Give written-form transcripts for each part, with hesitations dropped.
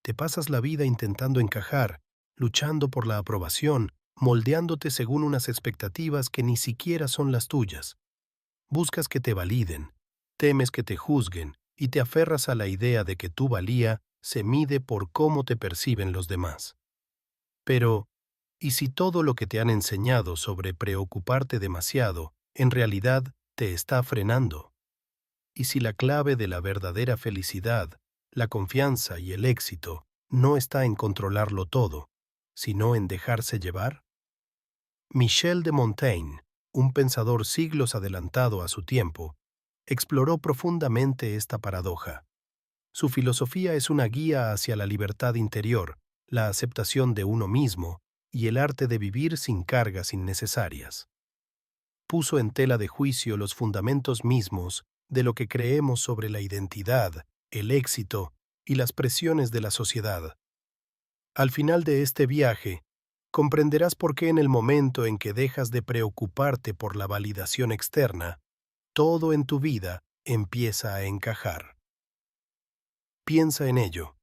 Te pasas la vida intentando encajar, luchando por la aprobación, moldeándote según unas expectativas que ni siquiera son las tuyas. Buscas que te validen, temes que te juzguen y te aferras a la idea de que tu valía se mide por cómo te perciben los demás. Pero, ¿y si todo lo que te han enseñado sobre preocuparte demasiado en realidad te está frenando? ¿Y si la clave de la verdadera felicidad, la confianza y el éxito no está en controlarlo todo, sino en dejarse llevar? Michel de Montaigne, un pensador siglos adelantado a su tiempo, exploró profundamente esta paradoja. Su filosofía es una guía hacia la libertad interior, la aceptación de uno mismo y el arte de vivir sin cargas innecesarias. Puso en tela de juicio los fundamentos mismos de lo que creemos sobre la identidad, el éxito y las presiones de la sociedad. Al final de este viaje, comprenderás por qué en el momento en que dejas de preocuparte por la validación externa, todo en tu vida empieza a encajar. Piensa en ello.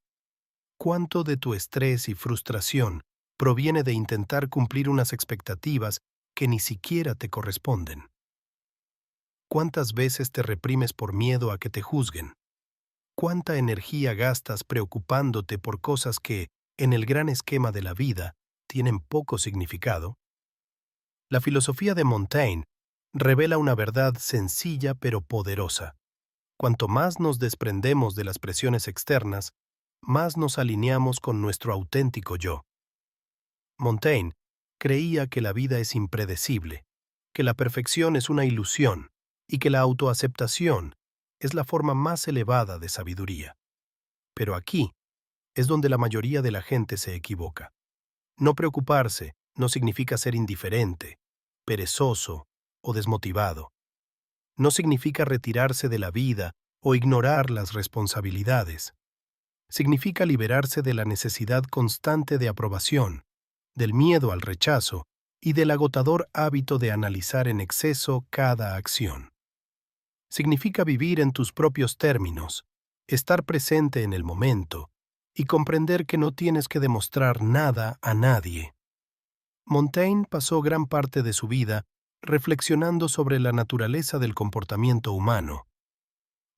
¿Cuánto de tu estrés y frustración proviene de intentar cumplir unas expectativas que ni siquiera te corresponden? ¿Cuántas veces te reprimes por miedo a que te juzguen? ¿Cuánta energía gastas preocupándote por cosas que, en el gran esquema de la vida, tienen poco significado? La filosofía de Montaigne revela una verdad sencilla pero poderosa. Cuanto más nos desprendemos de las presiones externas, más nos alineamos con nuestro auténtico yo. Montaigne creía que la vida es impredecible, que la perfección es una ilusión y que la autoaceptación es la forma más elevada de sabiduría. Pero aquí es donde la mayoría de la gente se equivoca. No preocuparse no significa ser indiferente, perezoso o desmotivado. No significa retirarse de la vida o ignorar las responsabilidades. Significa liberarse de la necesidad constante de aprobación, del miedo al rechazo y del agotador hábito de analizar en exceso cada acción. Significa vivir en tus propios términos, estar presente en el momento y comprender que no tienes que demostrar nada a nadie. Montaigne pasó gran parte de su vida reflexionando sobre la naturaleza del comportamiento humano.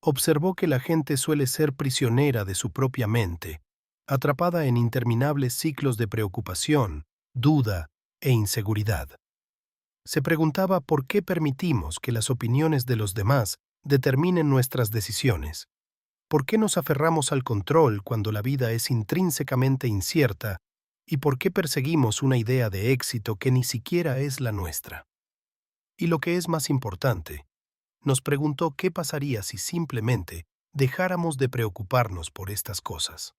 Observó que la gente suele ser prisionera de su propia mente, atrapada en interminables ciclos de preocupación, duda e inseguridad. Se preguntaba por qué permitimos que las opiniones de los demás determinen nuestras decisiones. ¿Por qué nos aferramos al control cuando la vida es intrínsecamente incierta? ¿Y por qué perseguimos una idea de éxito que ni siquiera es la nuestra? Y lo que es más importante, nos preguntó qué pasaría si simplemente dejáramos de preocuparnos por estas cosas.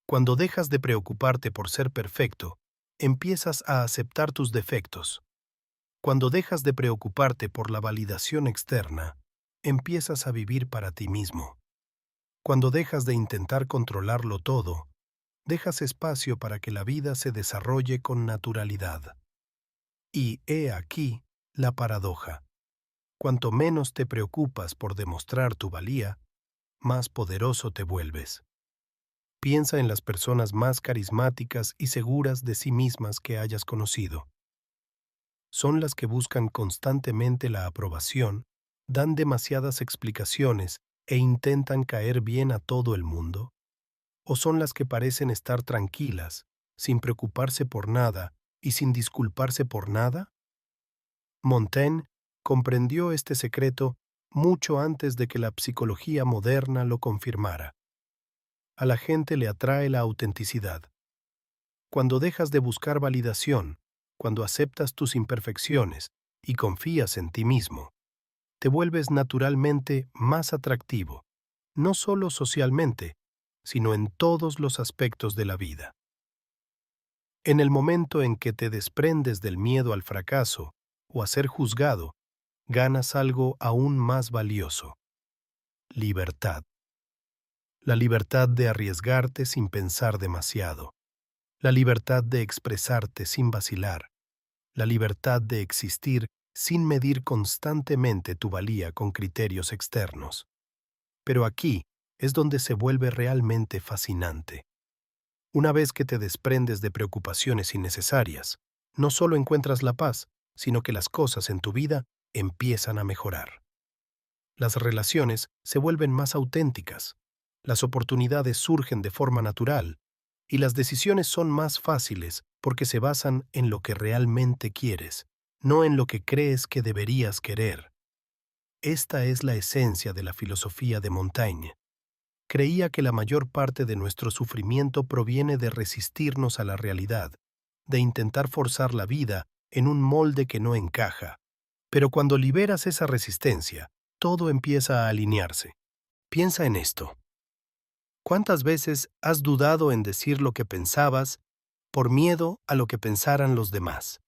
Cuando dejas de preocuparte por ser perfecto, empiezas a aceptar tus defectos. Cuando dejas de preocuparte por la validación externa, empiezas a vivir para ti mismo. Cuando dejas de intentar controlarlo todo, dejas espacio para que la vida se desarrolle con naturalidad. Y he aquí la paradoja. Cuanto menos te preocupas por demostrar tu valía, más poderoso te vuelves. Piensa en las personas más carismáticas y seguras de sí mismas que hayas conocido. ¿Son las que buscan constantemente la aprobación, dan demasiadas explicaciones e intentan caer bien a todo el mundo? ¿O son las que parecen estar tranquilas, sin preocuparse por nada y sin disculparse por nada? Montaigne comprendió este secreto mucho antes de que la psicología moderna lo confirmara. A la gente le atrae la autenticidad. Cuando dejas de buscar validación, cuando aceptas tus imperfecciones y confías en ti mismo, te vuelves naturalmente más atractivo, no solo socialmente, sino en todos los aspectos de la vida. En el momento en que te desprendes del miedo al fracaso o a ser juzgado, ganas algo aún más valioso: libertad. La libertad de arriesgarte sin pensar demasiado. La libertad de expresarte sin vacilar. La libertad de existir sin medir constantemente tu valía con criterios externos. Pero aquí es donde se vuelve realmente fascinante. Una vez que te desprendes de preocupaciones innecesarias, no solo encuentras la paz, sino que las cosas en tu vida empiezan a mejorar. Las relaciones se vuelven más auténticas, las oportunidades surgen de forma natural y las decisiones son más fáciles porque se basan en lo que realmente quieres, no en lo que crees que deberías querer. Esta es la esencia de la filosofía de Montaigne. Creía que la mayor parte de nuestro sufrimiento proviene de resistirnos a la realidad, de intentar forzar la vida en un molde que no encaja. Pero cuando liberas esa resistencia, todo empieza a alinearse. Piensa en esto. ¿Cuántas veces has dudado en decir lo que pensabas por miedo a lo que pensaran los demás?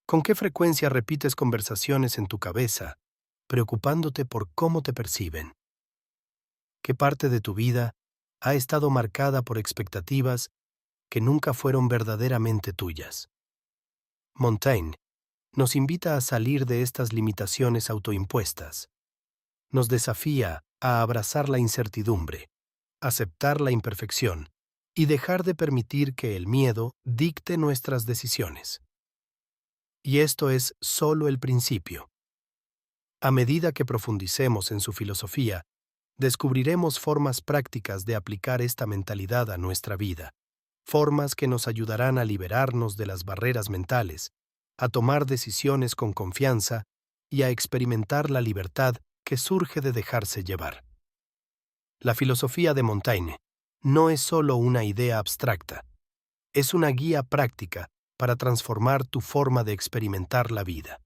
¿Con qué frecuencia repites conversaciones en tu cabeza, preocupándote por cómo te perciben? ¿Qué parte de tu vida ha estado marcada por expectativas que nunca fueron verdaderamente tuyas? Montaigne nos invita a salir de estas limitaciones autoimpuestas. Nos desafía a abrazar la incertidumbre, aceptar la imperfección y dejar de permitir que el miedo dicte nuestras decisiones. Y esto es solo el principio. A medida que profundicemos en su filosofía, descubriremos formas prácticas de aplicar esta mentalidad a nuestra vida, formas que nos ayudarán a liberarnos de las barreras mentales, a tomar decisiones con confianza y a experimentar la libertad que surge de dejarse llevar. La filosofía de Montaigne no es solo una idea abstracta, es una guía práctica para transformar tu forma de experimentar la vida.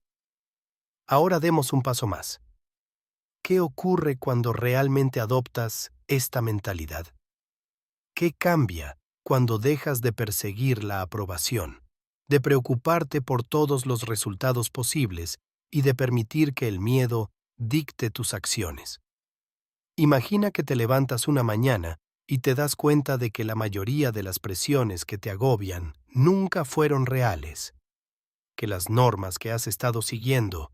Ahora demos un paso más. ¿Qué ocurre cuando realmente adoptas esta mentalidad? ¿Qué cambia cuando dejas de perseguir la aprobación, de preocuparte por todos los resultados posibles y de permitir que el miedo dicte tus acciones? Imagina que te levantas una mañana y te das cuenta de que la mayoría de las presiones que te agobian nunca fueron reales, que las normas que has estado siguiendo,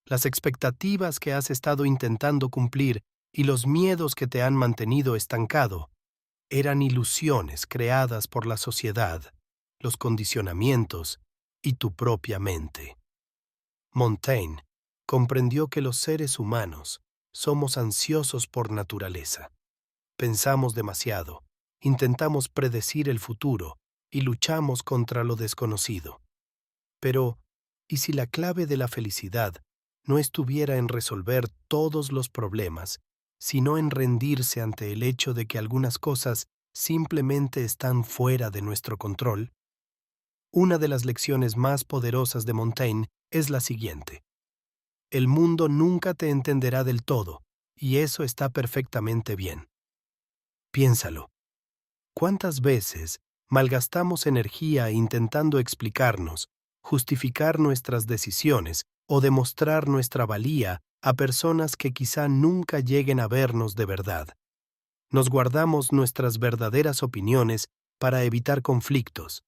las expectativas que has estado intentando cumplir y los miedos que te han mantenido estancado eran ilusiones creadas por la sociedad, los condicionamientos y tu propia mente. Montaigne comprendió que los seres humanos somos ansiosos por naturaleza. Pensamos demasiado, intentamos predecir el futuro y luchamos contra lo desconocido. Pero, ¿y si la clave de la felicidad no estuviera en resolver todos los problemas, sino en rendirse ante el hecho de que algunas cosas simplemente están fuera de nuestro control? Una de las lecciones más poderosas de Montaigne es la siguiente. El mundo nunca te entenderá del todo, y eso está perfectamente bien. Piénsalo. ¿Cuántas veces malgastamos energía intentando explicarnos, justificar nuestras decisiones o demostrar nuestra valía a personas que quizá nunca lleguen a vernos de verdad? Nos guardamos nuestras verdaderas opiniones para evitar conflictos,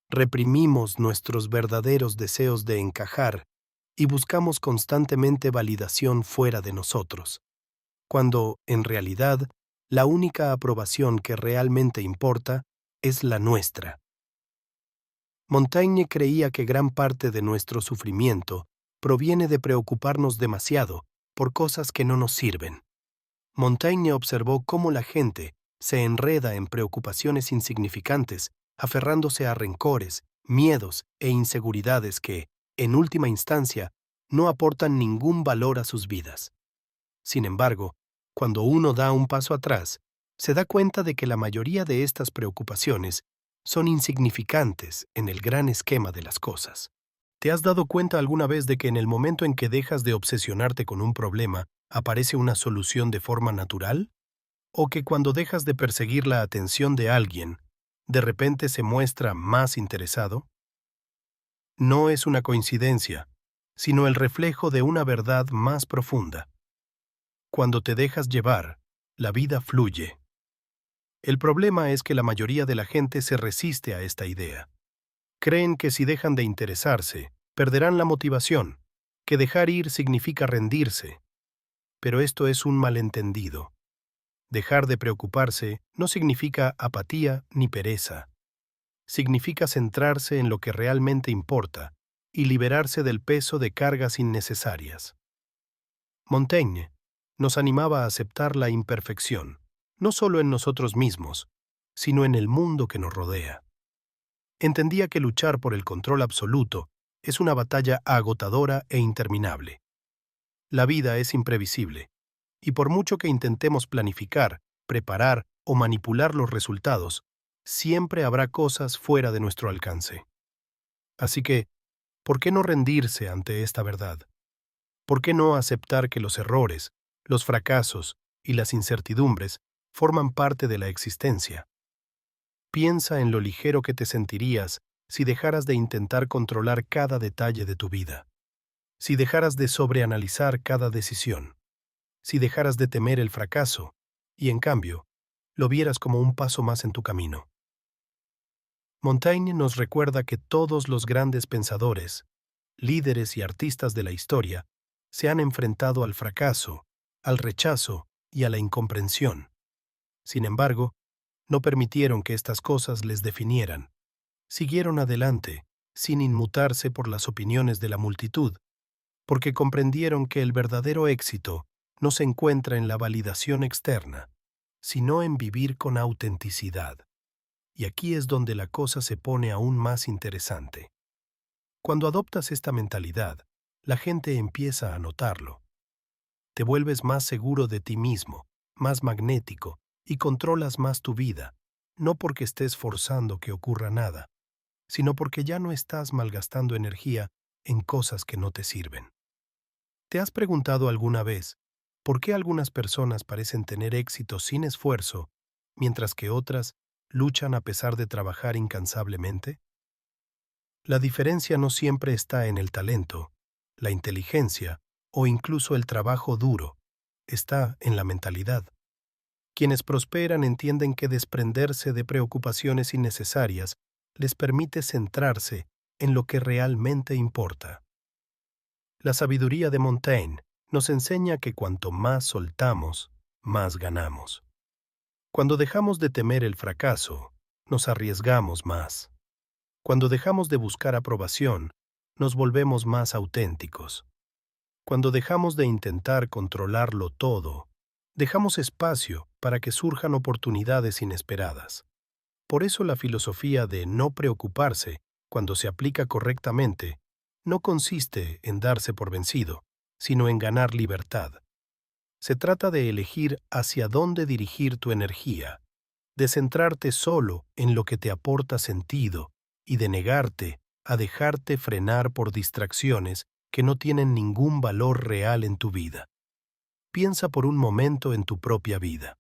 reprimimos nuestros verdaderos deseos de encajar y buscamos constantemente validación fuera de nosotros, cuando, en realidad, la única aprobación que realmente importa es la nuestra. Montaigne creía que gran parte de nuestro sufrimiento proviene de preocuparnos demasiado por cosas que no nos sirven. Montaigne observó cómo la gente se enreda en preocupaciones insignificantes, aferrándose a rencores, miedos e inseguridades que, en última instancia, no aportan ningún valor a sus vidas. Sin embargo, cuando uno da un paso atrás, se da cuenta de que la mayoría de estas preocupaciones son insignificantes en el gran esquema de las cosas. ¿Te has dado cuenta alguna vez de que en el momento en que dejas de obsesionarte con un problema, aparece una solución de forma natural? ¿O que cuando dejas de perseguir la atención de alguien, de repente se muestra más interesado? No es una coincidencia, sino el reflejo de una verdad más profunda. Cuando te dejas llevar, la vida fluye. El problema es que la mayoría de la gente se resiste a esta idea. Creen que si dejan de interesarse, perderán la motivación, que dejar ir significa rendirse. Pero esto es un malentendido. Dejar de preocuparse no significa apatía ni pereza. Significa centrarse en lo que realmente importa y liberarse del peso de cargas innecesarias. Montaigne nos animaba a aceptar la imperfección, no solo en nosotros mismos, sino en el mundo que nos rodea. Entendía que luchar por el control absoluto es una batalla agotadora e interminable. La vida es imprevisible, y por mucho que intentemos planificar, preparar o manipular los resultados, siempre habrá cosas fuera de nuestro alcance. Así que, ¿por qué no rendirse ante esta verdad? ¿Por qué no aceptar que los errores, los fracasos y las incertidumbres forman parte de la existencia? Piensa en lo ligero que te sentirías si dejaras de intentar controlar cada detalle de tu vida, si dejaras de sobreanalizar cada decisión, si dejaras de temer el fracaso y, en cambio, lo vieras como un paso más en tu camino. Montaigne nos recuerda que todos los grandes pensadores, líderes y artistas de la historia se han enfrentado al fracaso, al rechazo y a la incomprensión. Sin embargo, no permitieron que estas cosas les definieran. Siguieron adelante, sin inmutarse por las opiniones de la multitud, porque comprendieron que el verdadero éxito no se encuentra en la validación externa, sino en vivir con autenticidad. Y aquí es donde la cosa se pone aún más interesante. Cuando adoptas esta mentalidad, la gente empieza a notarlo. Te vuelves más seguro de ti mismo, más magnético, y controlas más tu vida, no porque estés forzando que ocurra nada, sino porque ya no estás malgastando energía en cosas que no te sirven. ¿Te has preguntado alguna vez por qué algunas personas parecen tener éxito sin esfuerzo, mientras que otras luchan a pesar de trabajar incansablemente? La diferencia no siempre está en el talento, la inteligencia o incluso el trabajo duro, está en la mentalidad. Quienes prosperan entienden que desprenderse de preocupaciones innecesarias les permite centrarse en lo que realmente importa. La sabiduría de Montaigne nos enseña que cuanto más soltamos, más ganamos. Cuando dejamos de temer el fracaso, nos arriesgamos más. Cuando dejamos de buscar aprobación, nos volvemos más auténticos. Cuando dejamos de intentar controlarlo todo, dejamos espacio para que surjan oportunidades inesperadas. Por eso la filosofía de no preocuparse, cuando se aplica correctamente, no consiste en darse por vencido, sino en ganar libertad. Se trata de elegir hacia dónde dirigir tu energía, de centrarte solo en lo que te aporta sentido y de negarte a dejarte frenar por distracciones que no tienen ningún valor real en tu vida. Piensa por un momento en tu propia vida.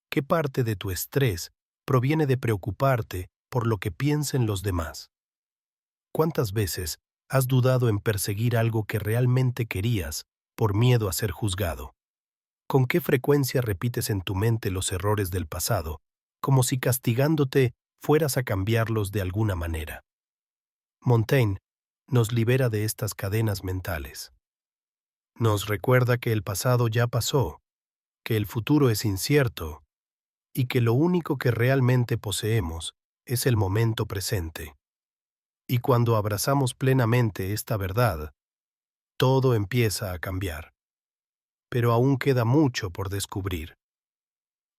¿Qué parte de tu estrés proviene de preocuparte por lo que piensen los demás? ¿Cuántas veces has dudado en perseguir algo que realmente querías por miedo a ser juzgado? ¿Con qué frecuencia repites en tu mente los errores del pasado, como si castigándote fueras a cambiarlos de alguna manera? Montaigne nos libera de estas cadenas mentales. Nos recuerda que el pasado ya pasó, que el futuro es incierto y que lo único que realmente poseemos es el momento presente. Y cuando abrazamos plenamente esta verdad, todo empieza a cambiar. Pero aún queda mucho por descubrir.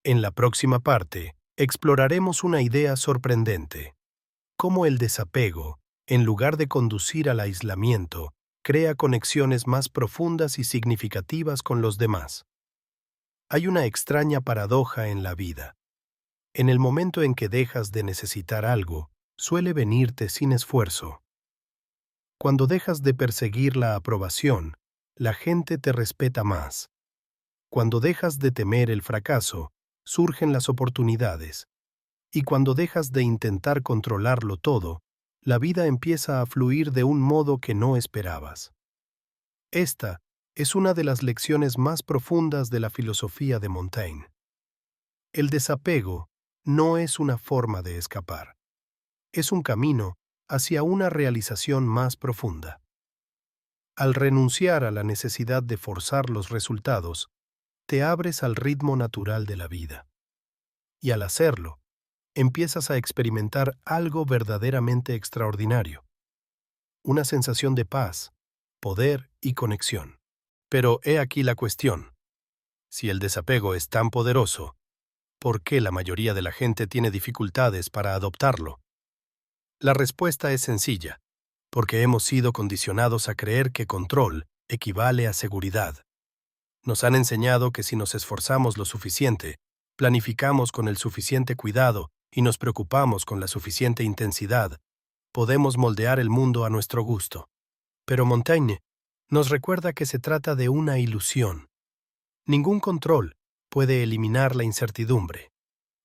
En la próxima parte, exploraremos una idea sorprendente: cómo el desapego, en lugar de conducir al aislamiento, crea conexiones más profundas y significativas con los demás. Hay una extraña paradoja en la vida. En el momento en que dejas de necesitar algo, suele venirte sin esfuerzo. Cuando dejas de perseguir la aprobación, la gente te respeta más. Cuando dejas de temer el fracaso, surgen las oportunidades. Y cuando dejas de intentar controlarlo todo, la vida empieza a fluir de un modo que no esperabas. Esta es una de las lecciones más profundas de la filosofía de Montaigne. El desapego no es una forma de escapar. Es un camino hacia una realización más profunda. Al renunciar a la necesidad de forzar los resultados, te abres al ritmo natural de la vida. Y al hacerlo, empiezas a experimentar algo verdaderamente extraordinario. Una sensación de paz, poder y conexión. Pero he aquí la cuestión. Si el desapego es tan poderoso, ¿por qué la mayoría de la gente tiene dificultades para adoptarlo? La respuesta es sencilla, porque hemos sido condicionados a creer que control equivale a seguridad. Nos han enseñado que si nos esforzamos lo suficiente, planificamos con el suficiente cuidado y nos preocupamos con la suficiente intensidad, podemos moldear el mundo a nuestro gusto. Pero Montaigne nos recuerda que se trata de una ilusión. Ningún control puede eliminar la incertidumbre.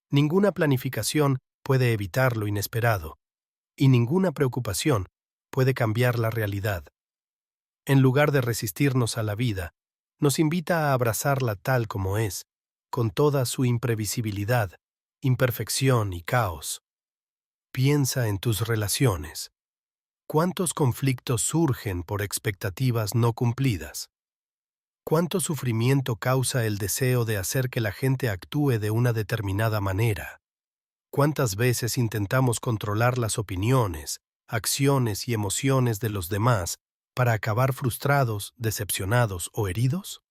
Ninguna planificación puede evitar lo inesperado. Y ninguna preocupación puede cambiar la realidad. En lugar de resistirnos a la vida, nos invita a abrazarla tal como es, con toda su imprevisibilidad, imperfección y caos. Piensa en tus relaciones. ¿Cuántos conflictos surgen por expectativas no cumplidas? ¿Cuánto sufrimiento causa el deseo de hacer que la gente actúe de una determinada manera? ¿Cuántas veces intentamos controlar las opiniones, acciones y emociones de los demás para acabar frustrados, decepcionados o heridos?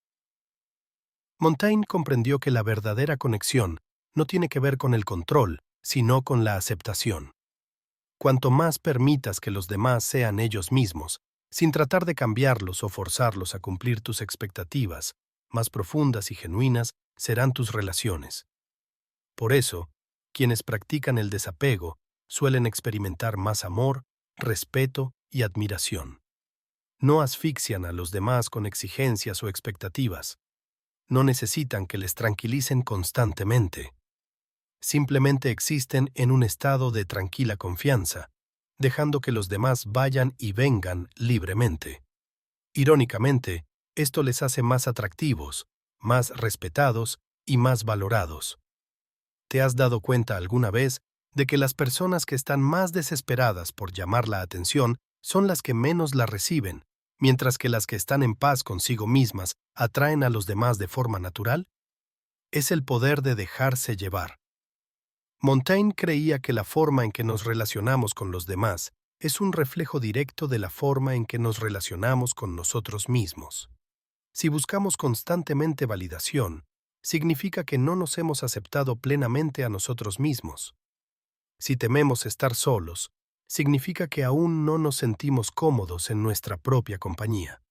Montaigne comprendió que la verdadera conexión no tiene que ver con el control, sino con la aceptación. Cuanto más permitas que los demás sean ellos mismos, sin tratar de cambiarlos o forzarlos a cumplir tus expectativas, más profundas y genuinas serán tus relaciones. Por eso, quienes practican el desapego suelen experimentar más amor, respeto y admiración. No asfixian a los demás con exigencias o expectativas. No necesitan que les tranquilicen constantemente. Simplemente existen en un estado de tranquila confianza, dejando que los demás vayan y vengan libremente. Irónicamente, esto les hace más atractivos, más respetados y más valorados. ¿Te has dado cuenta alguna vez de que las personas que están más desesperadas por llamar la atención son las que menos la reciben, mientras que las que están en paz consigo mismas atraen a los demás de forma natural? Es el poder de dejarse llevar. Montaigne creía que la forma en que nos relacionamos con los demás es un reflejo directo de la forma en que nos relacionamos con nosotros mismos. Si buscamos constantemente validación, significa que no nos hemos aceptado plenamente a nosotros mismos. Si tememos estar solos, significa que aún no nos sentimos cómodos en nuestra propia compañía.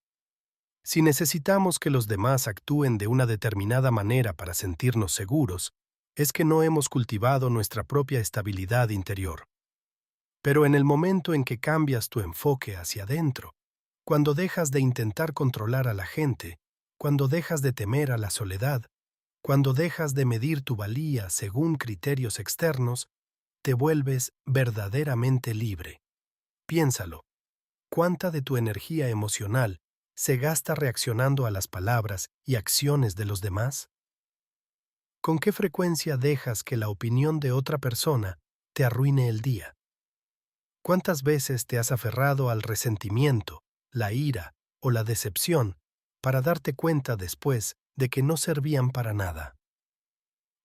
Si necesitamos que los demás actúen de una determinada manera para sentirnos seguros, es que no hemos cultivado nuestra propia estabilidad interior. Pero en el momento en que cambias tu enfoque hacia adentro, cuando dejas de intentar controlar a la gente, cuando dejas de temer a la soledad, cuando dejas de medir tu valía según criterios externos, te vuelves verdaderamente libre. Piénsalo. ¿Cuánta de tu energía emocional se gasta reaccionando a las palabras y acciones de los demás? ¿Con qué frecuencia dejas que la opinión de otra persona te arruine el día? ¿Cuántas veces te has aferrado al resentimiento, la ira o la decepción para darte cuenta después de que no servían para nada?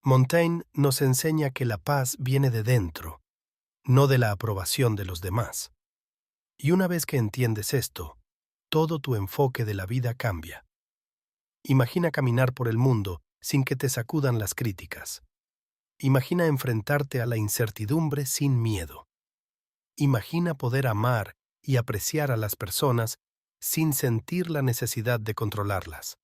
Montaigne nos enseña que la paz viene de dentro, no de la aprobación de los demás. Y una vez que entiendes esto, todo tu enfoque de la vida cambia. Imagina caminar por el mundo sin que te sacudan las críticas. Imagina enfrentarte a la incertidumbre sin miedo. Imagina poder amar y apreciar a las personas sin sentir la necesidad de controlarlas.